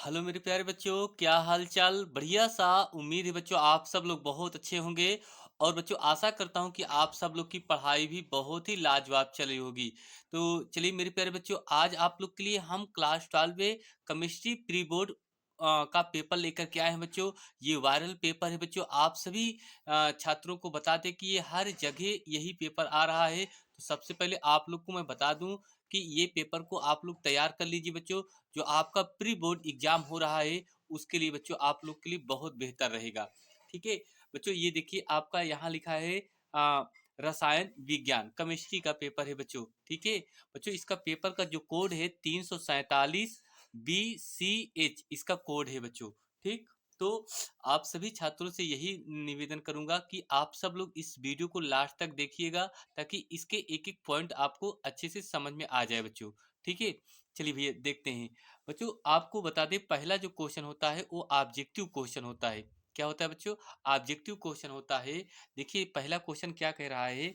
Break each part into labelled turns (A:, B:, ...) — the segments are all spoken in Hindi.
A: हेलो मेरे प्यारे बच्चों, क्या हाल चाल। बढ़िया सा। उम्मीद है बच्चों आप सब लोग बहुत अच्छे होंगे। और बच्चों आशा करता हूं कि आप सब लोग की पढ़ाई भी बहुत ही लाजवाब चल रही होगी। तो चलिए मेरे प्यारे बच्चों, आज आप लोग के लिए हम क्लास 12 में केमिस्ट्री प्री बोर्ड का पेपर लेकर के आए हैं बच्चों। ये वायरल पेपर है बच्चों। आप सभी छात्रों को बता दें कि ये हर जगह यही पेपर आ रहा है। तो सबसे पहले आप लोग को मैं बता दूं कि ये पेपर को आप लोग तैयार कर लीजिए बच्चों। जो आपका प्री बोर्ड एग्जाम हो रहा है उसके लिए बच्चों आप लोग के लिए बहुत बेहतर रहेगा। ठीक है बच्चों, ये देखिए आपका यहाँ लिखा है आ, रसायन विज्ञान केमिस्ट्री का पेपर है बच्चों। ठीक है बच्चों, इसका पेपर का जो कोड है 347 BCH इसका कोड है बच्चों। ठीक, तो आप सभी छात्रों से यही निवेदन करूंगा कि आप सब लोग इस वीडियो को लास्ट तक देखिएगा, ताकि इसके एक एक पॉइंट आपको अच्छे से समझ में आ जाए बच्चों। ठीक है, चलिए भैया देखते हैं। बच्चों आपको बता दें, पहला जो क्वेश्चन होता है वो ऑब्जेक्टिव क्वेश्चन होता है। क्या होता है बच्चों? ऑब्जेक्टिव क्वेश्चन होता है। देखिए पहला क्वेश्चन क्या कह रहा है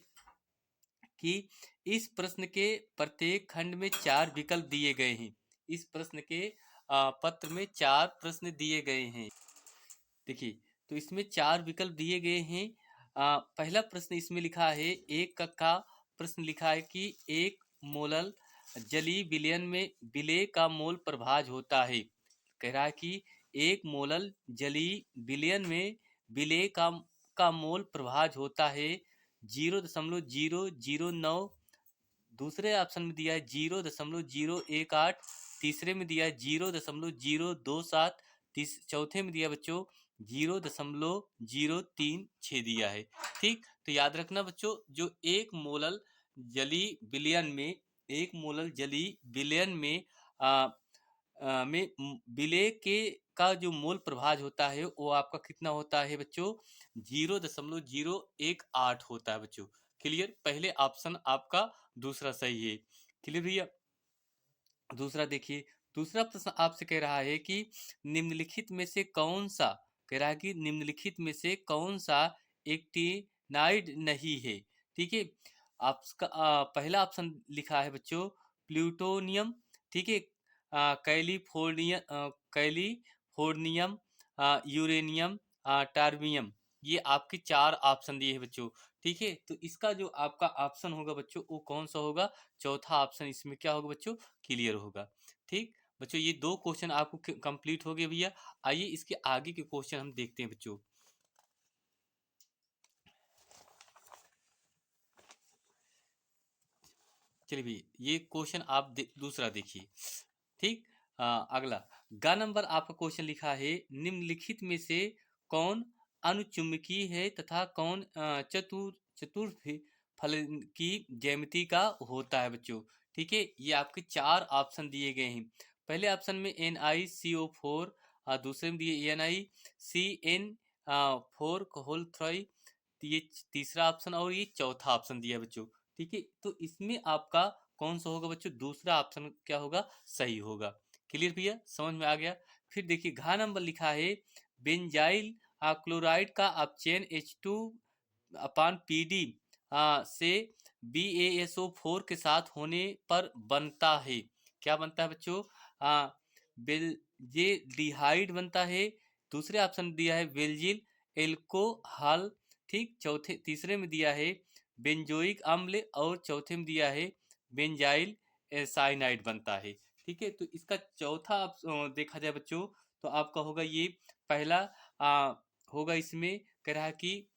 A: कि इस प्रश्न के प्रत्येक खंड में 4 विकल्प दिए गए हैं। इस प्रश्न के पत्र में 4 प्रश्न दिए गए हैं। देखिए, तो इसमें 4 विकल्प दिए गए हैं। पहला प्रश्न इसमें लिखा है, एक का प्रश्न लिखा है कि एक मोलल जलीय विलयन में विलेय का मोल प्रभाज होता है। कह रहा है कि एक मोलल जलीय विलयन में विलेय का मोल प्रभाज होता है 0.009। दूसरे ऑप्शन में दिया है 0.018। तीसरे में दिया है 0.027। चौथे में दिया बच्चों 0.036 दिया है। ठीक, तो याद रखना बच्चों, जो एक मोलल जली विलयन में एक मोलल जली विलयन में विलेय के का जो मोल प्रभाज होता है वो आपका कितना होता है बच्चों? 0.018 होता है बच्चों। क्लियर? पहले ऑप्शन आपका दूसरा सही है। क्लियर भैया? दूसरा देखिए, दूसरा प्रश्न आपसे कह रहा है कि निम्नलिखित में से कौन सा, कह रहा है कि निम्नलिखित में से कौन सा एक्टिनाइड नहीं है। ठीक है, आपका पहला ऑप्शन लिखा है बच्चों प्लूटोनियम। ठीक है, कैलिफोर्नियम, यूरेनियम, टर्बियम। ये आपके 4 ऑप्शन दिए हैं बच्चों। ठीक है, तो इसका जो आपका ऑप्शन होगा बच्चों वो कौन सा होगा? चौथा ऑप्शन इसमें क्या होगा बच्चों? क्लियर होगा। ठीक बच्चों, ये 2 क्वेश्चन आपको कंप्लीट हो गए भैया। आइए इसके आगे के क्वेश्चन हम देखते हैं बच्चों। चलिए भैया ये क्वेश्चन आप दूसरा देखिए। ठीक, अगला ग नंबर आपका क्वेश्चन लिखा है, निम्नलिखित में से कौन अनुचुंबकीय है तथा कौन चतुर्थ फल की ज्यामिति का होता है बच्चों। ठीक है, ये आपके 4 ऑप्शन दिए गए हैं। पहले ऑप्शन में NiCO4, दूसरे में दिए NiCN4 होल 3, ये तीसरा ऑप्शन, और ये चौथा ऑप्शन दिया है बच्चों। ठीक है, तो इसमें आपका कौन सा होगा बच्चों? दूसरा ऑप्शन क्या होगा? सही होगा। क्लियर भैया? समझ में आ गया? फिर देखिए घ नंबर लिखा है, बेंजाइल क्लोराइड का अपचयन H2/PD से BaSO4 के साथ होने पर बनता है। क्या बनता है बच्चों? बेल्जेडिहाइड बनता है। दूसरे ऑप्शन में दिया है बेल्जिल एल्कोहल। ठीक, चौथे तीसरे में दिया है बेंजोइक अम्ल, और चौथे में दिया है बेंजाइल साइनाइड बनता है। ठीक है, तो इसका चौथा देखा जाए बच्चों तो आपका होगा ये पहला होगा। इसमें कह रहा है कि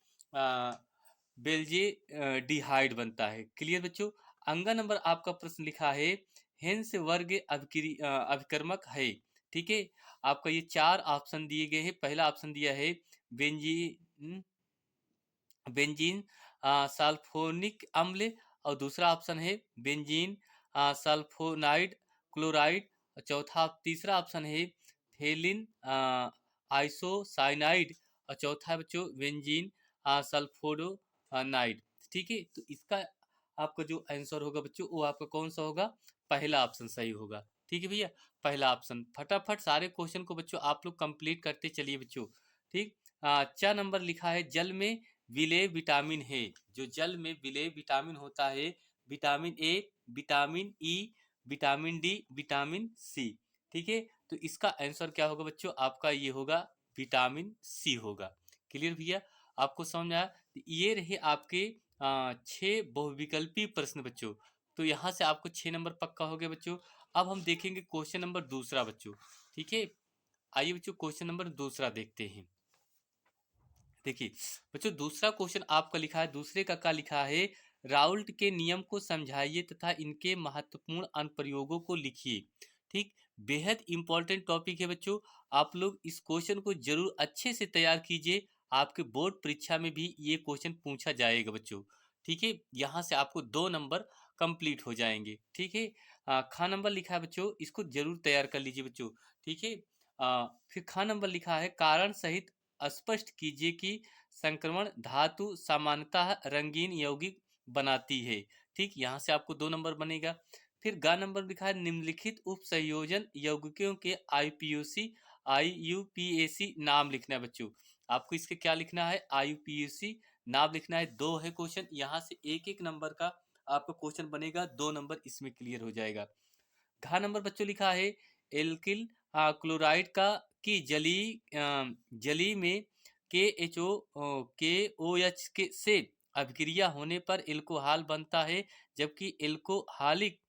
A: बेल्जे डिहाइड बनता है। क्लियर बच्चों? अंगा नंबर आपका प्रश्न लिखा है, हेंस वर्ग अभिकर्मक है। ठीक है, आपका ये 4 ऑप्शन दिए गए हैं। पहला ऑप्शन दिया है बेंजीन बेंजीन सल्फोनिक अम्ल, और दूसरा ऑप्शन है बेंजीन सल्फोनाइड क्लोराइड, और तीसरा ऑप्शन है थेलिन आइसोसाइनाइड, और चौथा है बच्चों बेंजीन सल्फोनाइड। ठीक है, तो इसका आपका जो आंसर होगा बच्चों वो आपका कौन सा होगा? पहला ऑप्शन सही होगा। ठीक है भैया, पहला ऑप्शन। फटाफट सारे क्वेश्चन को बच्चों आप लोग कंप्लीट करते चलिए बच्चों। ठीक, च नंबर लिखा है, जल में विलेय विटामिन है। जो जल में विलेय विटामिन होता है, vitamin A, vitamin E, vitamin D, vitamin C। ठीक है, तो इसका आंसर क्या होगा बच्चों, आपका ये होगा विटामिन सी होगा। क्लियर भैया, आपको समझ में आया? तो ये रहे आपके 6 बहुविकल्पी प्रश्न बच्चों। तो यहाँ से आपको 6 नंबर पक्का हो गया बच्चों। अब हम देखेंगे क्वेश्चन नंबर दूसरा बच्चों। ठीक है, आइए बच्चों क्वेश्चन नंबर दूसरा देखते हैं। देखिए बच्चों, दूसरा क्वेश्चन आपका लिखा है, दूसरे का क्या लिखा है, राउल्ट के नियम को समझाइए तथा इनके महत्वपूर्ण अनुप्रयोगों को लिखिए। ठीक, बेहद इंपॉर्टेंट टॉपिक है बच्चों। आप लोग इस क्वेश्चन को जरूर अच्छे से तैयार कीजिए, आपके बोर्ड परीक्षा में भी ये क्वेश्चन पूछा जाएगा बच्चों। ठीक है, यहाँ से आपको 2 नंबर कंप्लीट हो जाएंगे। ठीक है, खा नंबर लिखा है बच्चों, इसको जरूर तैयार कर लीजिए बच्चों। ठीक है, फिर खा नंबर लिखा है, कारण सहित स्पष्ट कीजिए कि संक्रमण धातु सामान्यतः रंगीन यौगिक बनाती है। ठीक, यहाँ से आपको 2 नंबर बनेगा। फिर ग नंबर लिखा है, निम्नलिखित उप संयोजन यौगिकों के आईयूपीएसी नाम लिखना है बच्चों। आपको इसके क्या लिखना है, आईयूपीएसी नाम लिखना है। 2 है क्वेश्चन, यहाँ से एक एक नंबर का आपका क्वेश्चन बनेगा, 2 नंबर इसमें क्लियर हो जाएगा। घ नंबर बच्चों लिखा है, एल्किल क्लोराइड का की जली में के एच ओ के ओ एच के से अभिक्रिया होने पर एल्कोहल बनता है, जबकि एल्कोहलिक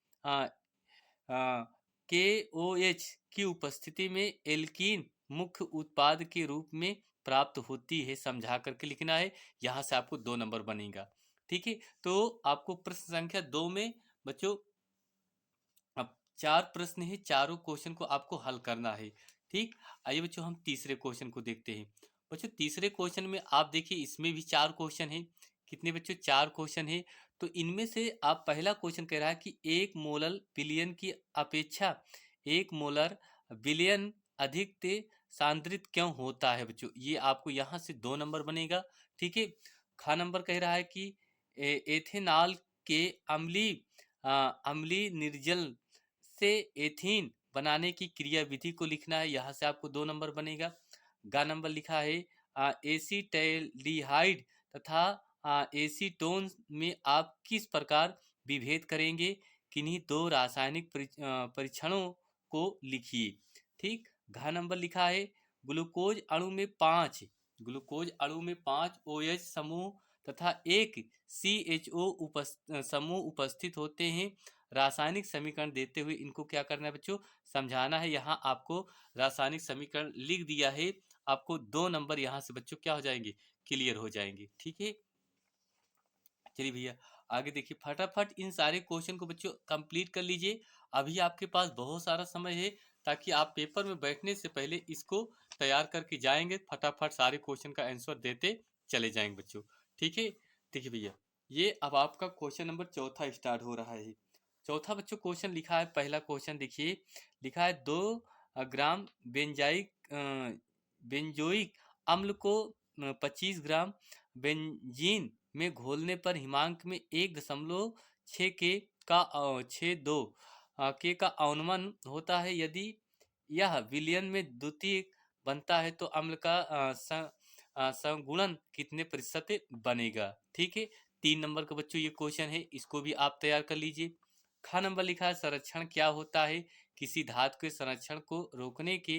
A: के ओ एच की उपस्थिति में एल्कीन मुख्य उत्पाद के रूप में प्राप्त होती है। समझा करके लिखना है, यहाँ से आपको 2 नंबर बनेगा। ठीक है, तो आपको प्रश्न संख्या 2 में बच्चों अब 4 प्रश्न है, चारों क्वेश्चन को आपको हल करना है। ठीक, आइए बच्चों हम तीसरे क्वेश्चन को देखते हैं। बच्चों तीसरे क्वेश्चन में आप देखिए, इसमें भी 4 क्वेश्चन है। कितने बच्चों, 4 क्वेश्चन है। तो इनमें से आप पहला क्वेश्चन कह रहा है कि 1 मोलर विलयन की अपेक्षा 1 मोलर विलयन अधिक तेज सांद्रित क्यों होता है बच्चों, ये आपको यहाँ से 2 नंबर बनेगा। ठीक है, खा नंबर कह रहा है कि एथेनॉल के अम्लीय निर्जल से एथीन बनाने की क्रिया विधि को लिखना है, यहाँ से आपको 2 नंबर बनेगा। गा नंबर लिखा है, एसीटैल्डिहाइड तथा एसीटोन में आप किस प्रकार विभेद करेंगे, किन्हीं 2 रासायनिक परीक्षणों को लिखिए। ठीक, घ नंबर लिखा है, ग्लूकोज अणु में 5 ग्लूकोज अणु में 5 OH समूह तथा एक CHO समूह उपस्थित होते हैं। रासायनिक समीकरण देते हुए इनको क्या करना है बच्चों, समझाना है। यहाँ आपको रासायनिक समीकरण लिख दिया है, आपको 2 नंबर यहाँ से बच्चों क्या हो जाएंगे, क्लियर हो जाएंगे। ठीक है, चलिए भैया आगे देखिए, फटाफट इन सारे क्वेश्चन को बच्चों कंप्लीट कर लीजिए। अभी आपके पास बहुत सारा समय है, ताकि आप पेपर में बैठने से पहले इसको तैयार करके जाएंगे, फटाफट सारे क्वेश्चन का आंसर देते चले जाएंगे बच्चों। ठीक है, देखिए भैया, ये अब आपका क्वेश्चन नंबर चौथा स्टार्ट हो रहा है। चौथा बच्चों क्वेश्चन लिखा है, पहला क्वेश्चन देखिए, लिखा है 2 ग्राम बेंजोइक अम्ल को 25 ग्राम बेंजीन में घोलने पर हिमांक में 1.6 के का 62 के का अवनमन होता है। यदि यह विलयन में द्वितीयक बनता है तो अम्ल का संगुणन कितने प्रतिशत बनेगा। ठीक है, 3 नंबर का बच्चों ये क्वेश्चन है, इसको भी आप तैयार कर लीजिए। ख नंबर लिखा है, संरक्षण क्या होता है, किसी धातु के संरक्षण को रोकने के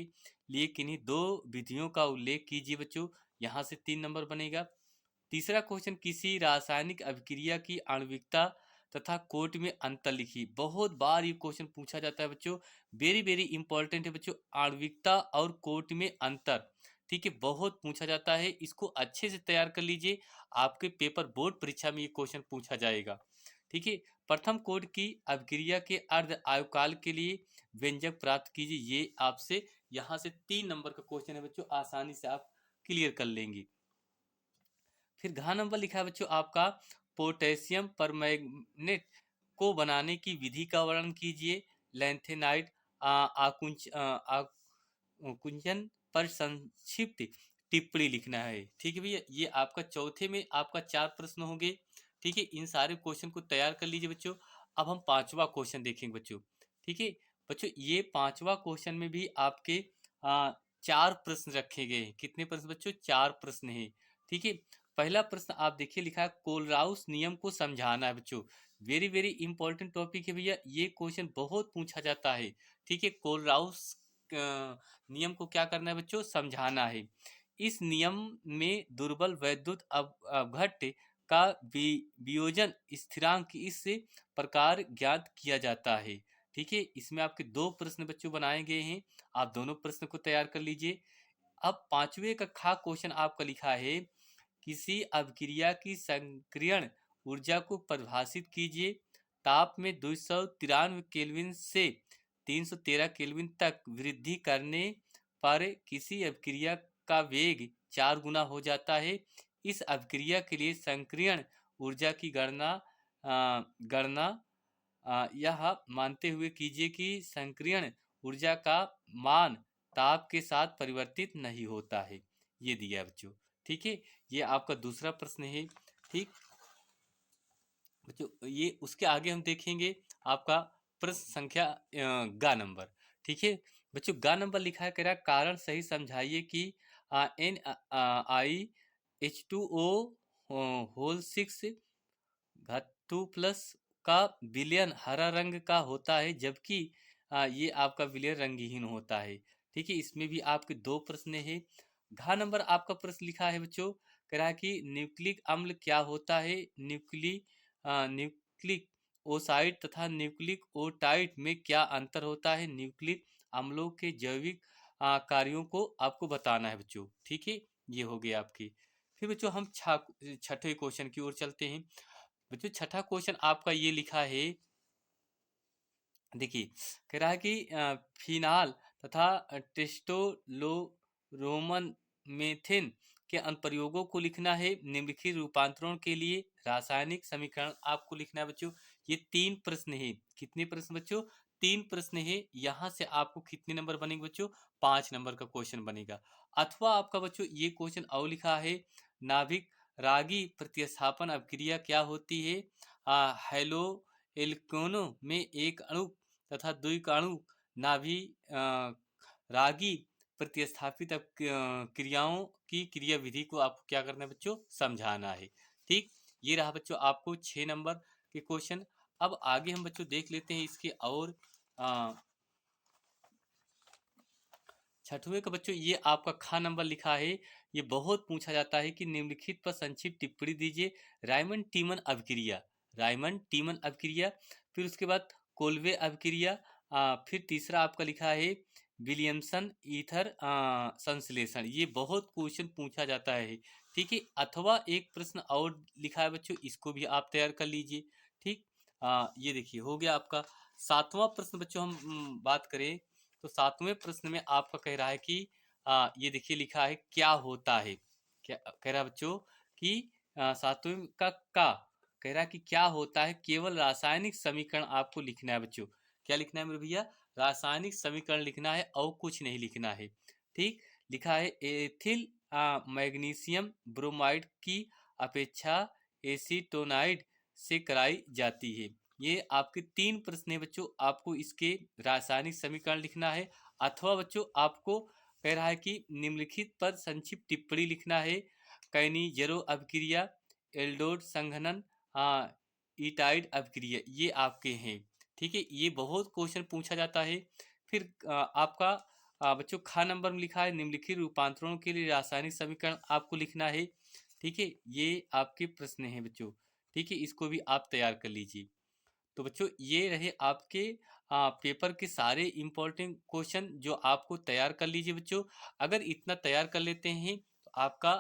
A: लिए किन्हीं 2 विधियों का उल्लेख कीजिए बच्चों, यहाँ से 3 नंबर बनेगा। तीसरा क्वेश्चन, किसी रासायनिक अभिक्रिया की आणविकता तथा कोट में अंतर लिखिए। बहुत बार ये क्वेश्चन पूछा जाता है बच्चों, वेरी वेरी इंपॉर्टेंट है बच्चों, आणविकता और कोट में अंतर। ठीक है, बहुत पूछा जाता है, इसको अच्छे से तैयार कर लीजिए, आपके पेपर बोर्ड परीक्षा में ये क्वेश्चन पूछा जाएगा। ठीक है, प्रथम कोट की अभिक्रिया के अर्ध आयुकाल के लिए व्यंजक प्राप्त कीजिए, ये आपसे यहाँ से 3 नंबर का क्वेश्चन है बच्चों, आसानी से आप क्लियर कर लेंगे। फिर घ नंबर लिखा है बच्चों आपका, पोटेशियम परमैंगनेट को बनाने की विधि का वर्णन कीजिए। लैंथेनाइड आकुंचन पर संक्षिप्त टिप्पणी लिखना है। ठीक है भैया, ये आपका चौथे में आपका 4 प्रश्न होंगे। ठीक है, इन सारे क्वेश्चन को तैयार कर लीजिए बच्चों। अब हम 5वां क्वेश्चन देखेंगे बच्चों। ठीक है बच्चों, ये 5वां क्वेश्चन में भी आपके 4 प्रश्न रखे गए हैं। कितने प्रश्न बच्चों, 4 प्रश्न है। ठीक है, पहला प्रश्न आप देखिए, लिखा है कोलराउस नियम को समझाना है बच्चों। वेरी वेरी इंपॉर्टेंट टॉपिक है भैया, ये क्वेश्चन बहुत पूछा जाता है। ठीक है, कोलराउस नियम को क्या करना है बच्चों, समझाना है। इस नियम में दुर्बल वैद्युत अपघट्य का वियोजन स्थिरांक इस प्रकार ज्ञात किया जाता है। ठीक है, इसमें आपके दो प्रश्न बच्चों बनाए गए हैं, आप दोनों प्रश्न को तैयार कर लीजिए। अब पांचवें का खा क्वेश्चन आपका लिखा है, किसी अभिक्रिया की सक्रियण ऊर्जा को परिभाषित कीजिए। ताप में 293 केल्विन से 313 केल्विन तक वृद्धि करने पर किसी अभिक्रिया का वेग 4 गुना हो जाता है। इस अभिक्रिया के लिए सक्रियण ऊर्जा की गणना यह मानते हुए कीजिए कि सक्रियण ऊर्जा का मान ताप के साथ परिवर्तित नहीं होता है। ये दिया है बच्चों। ठीक है, ये आपका दूसरा प्रश्न है। ठीक बच्चों, ये उसके आगे हम देखेंगे आपका प्रश्न संख्या गा नंबर। ठीक है बच्चों, गा नंबर लिखा है, कह रहा कारण सही समझाइए कि NiH2O होल 6 धातु प्लस का विलयन हरा रंग का होता है, जबकि ये आपका विलयन रंगहीन होता है। ठीक है, इसमें भी आपके दो प्रश्न है। घ नंबर आपका प्रश्न लिखा है बच्चों, कह रहा है कि न्यूक्लिक अम्ल क्या होता है। न्यूक्लिक ओसाइड तथा न्यूक्लिक ओटाइड में क्या अंतर होता है। न्यूक्लिक अम्लों के जैविक कार्यों को आपको बताना है बच्चों। ठीक है, ये हो गया आपकी। फिर बच्चों हम छठे क्वेश्चन की ओर चलते हैं। बच्चों छठा क्वेश्चन आपका ये लिखा है, देखिए कह रहा है कि फिनाल तथा टेस्टोलोरोमन मेथिन के अनुप्रयोगों को लिखना है। निम्नलिखित रूपांतरण के लिए रासायनिक समीकरण आपको लिखना है बच्चों। ये तीन प्रश्न है। कितने प्रश्न बच्चों, तीन प्रश्न है। यहाँ से आपको कितने नंबर बनेंगे बच्चों, 5 नंबर का क्वेश्चन बनेगा। अथवा आपका बच्चों ये क्वेश्चन और लिखा है, नाभिक रागी प्रतिस्थापन अभिक्रिया क्या होती है। हेलो एल्केनों में एक अणु तथा द्विक अणु नाभि रागी प्रतिस्थापित क्रियाओं की क्रियाविधि को आपको क्या करना है बच्चों, समझाना है। ठीक, ये रहा बच्चों आपको 6 नंबर के क्वेश्चन। अब आगे हम बच्चों देख लेते हैं इसके और छठवें का बच्चों ये आपका खा नंबर लिखा है। ये बहुत पूछा जाता है कि निम्नलिखित पर संक्षिप्त टिप्पणी दीजिए। रायमंड टीमन अभिक्रिया, रायमंड टीमन अभिक्रिया, फिर उसके बाद कोल्वे अभिक्रिया, फिर तीसरा आपका लिखा है विलियमसन ईथर संश्लेषण। ये बहुत क्वेश्चन पूछा जाता है। ठीक है, अथवा एक प्रश्न और लिखा है बच्चों, इसको भी आप तैयार कर लीजिए। ठीक, ये देखिए हो गया आपका। सातवां प्रश्न बच्चों हम बात करें तो सातवें प्रश्न में आपका कह रहा है कि ये देखिए लिखा है क्या होता है। क्या कह रहा है बच्चों कि सातवें का कह रहा है कि क्या होता है। केवल रासायनिक समीकरण आपको लिखना है बच्चों। क्या लिखना है मेरे भैया, रासायनिक समीकरण लिखना है और कुछ नहीं लिखना है। ठीक, लिखा है एथिल मैग्नीशियम ब्रोमाइड की अपेक्षा एसीटोनाइड से कराई जाती है। ये आपके तीन प्रश्न है बच्चों, आपको इसके रासायनिक समीकरण लिखना है। अथवा बच्चों आपको कह रहा है कि निम्नलिखित पर संक्षिप्त टिप्पणी लिखना है। कैनिजेरो अभिक्रिया, एल्डोड संघनन, ईटाइड अभिक्रिया, ये आपके हैं। ठीक है, ये बहुत क्वेश्चन पूछा जाता है। फिर आपका बच्चों खा नंबर में लिखा है, निम्नलिखित रूपांतरणों के लिए रासायनिक समीकरण आपको लिखना है। ठीक है, ये आपके प्रश्न हैं बच्चों। ठीक है, इसको भी आप तैयार कर लीजिए। तो बच्चों ये रहे आपके पेपर के सारे इंपॉर्टेंट क्वेश्चन जो आपको तैयार कर लीजिए बच्चों। अगर इतना तैयार कर लेते हैं तो आपका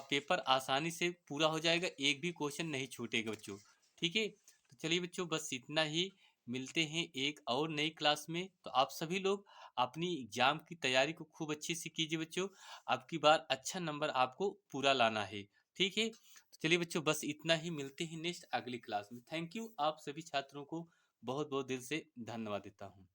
A: पेपर आसानी से पूरा हो जाएगा, एक भी क्वेश्चन नहीं छूटेगा बच्चों। ठीक है, तो चलिए बच्चों बस इतना ही। मिलते हैं एक और नई क्लास में। तो आप सभी लोग अपनी एग्जाम की तैयारी को खूब अच्छे से कीजिए बच्चों। अब की बार अच्छा नंबर आपको पूरा लाना है। ठीक है, तो चलिए बच्चों बस इतना ही। मिलते हैं नेक्स्ट अगली क्लास में। थैंक यू, आप सभी छात्रों को बहुत बहुत दिल से धन्यवाद देता हूँ।